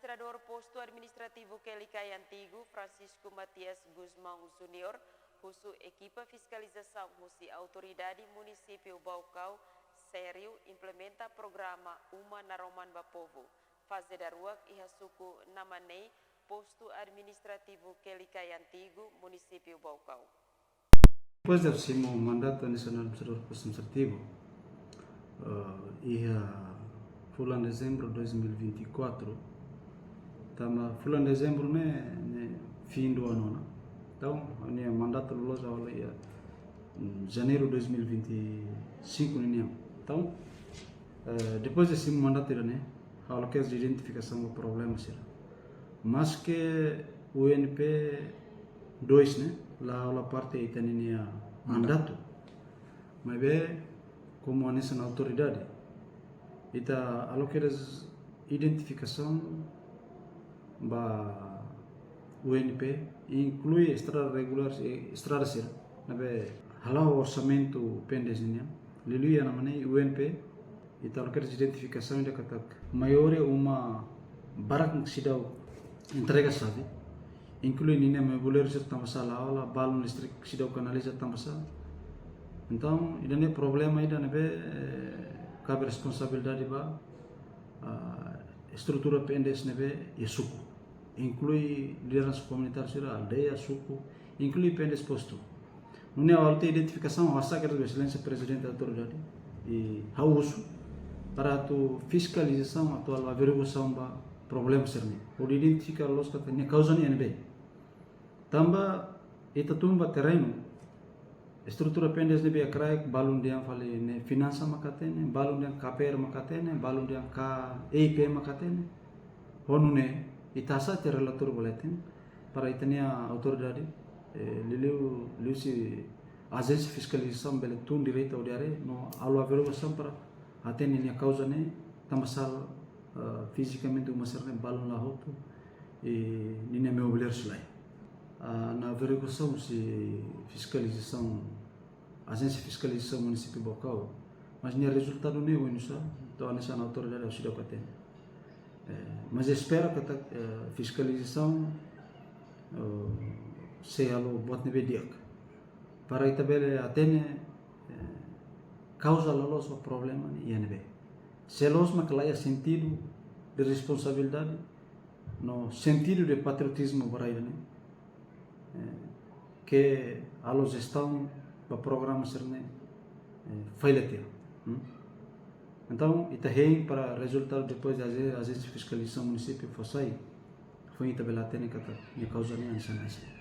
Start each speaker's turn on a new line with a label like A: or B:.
A: Administrador Posto Administrativo Quelicai Antigo, Francisco Matias Guzmão Júnior, cujo equipa fiscalização da Autoridade Município Baucau, sério, implementa programa Uma na Roman Bapovo, fase da rua e Hasuku Namanei, Posto Administrativo Quelicai Antigo, Município Baucau.
B: Depois de assumir o mandato nacional administrador Posto Administrativo, foi em dezembro de 2024, foi em dezembro, fim do ano, então, o mandato do em janeiro de 2025, então, depois desse mandato, a questão de identificação do problema, mas que o NP 2, lá a parte tem mandato, mas bem, como a autoridade, ita alocadas identificação ba UNP inclui estrada regular estrada ser nabe halau orçamento pendesnya liluia na mane UNP ita alocadas identificação da katak maior uma barak sidau entrega sabe inclui nina mebuler ser tamasala ala balon listrik sidau canaliza tamasa então idane problema ida nabe cabe responsabilidade ba estrutura PNDS nebe e suku inclui liderança comunitária sira aldeia suku inclui PNDS posto não é a identificação a sagra do excelência presidente da autoridade e hausu para a fiscalização atual averiguação ba problema serni por identificar los que tem causa ni nebe tamba eta tumba terreno estrutura pendes nebe akraik balun dia fale ne finansa makatene balun dia KPR makatene balun dia EIP makatene honune itasa te relator boletin para itania autoridade liu si agência fiscalização beletun direito audiare no alo averiguação para atene ne causa ne tamasal fisicamente uma serne balun la hoto e nine me obeler sulai na averiguação se fiscalização agência de fiscalização município Baucau mas nem resultado nenhum nisso então nessa autoridade sudah paten mas espero que a fiscalização seja lo buat nebediak para itabele atene causa lolos o problema ni nebe se los maklaya sentido de responsabilidade no sentido de patriotismo baraidane que a los estão para programa serne failetir então ita hei para resultado depois da agência de fiscalização município foi itabelatene kata ni causa ni ansanasa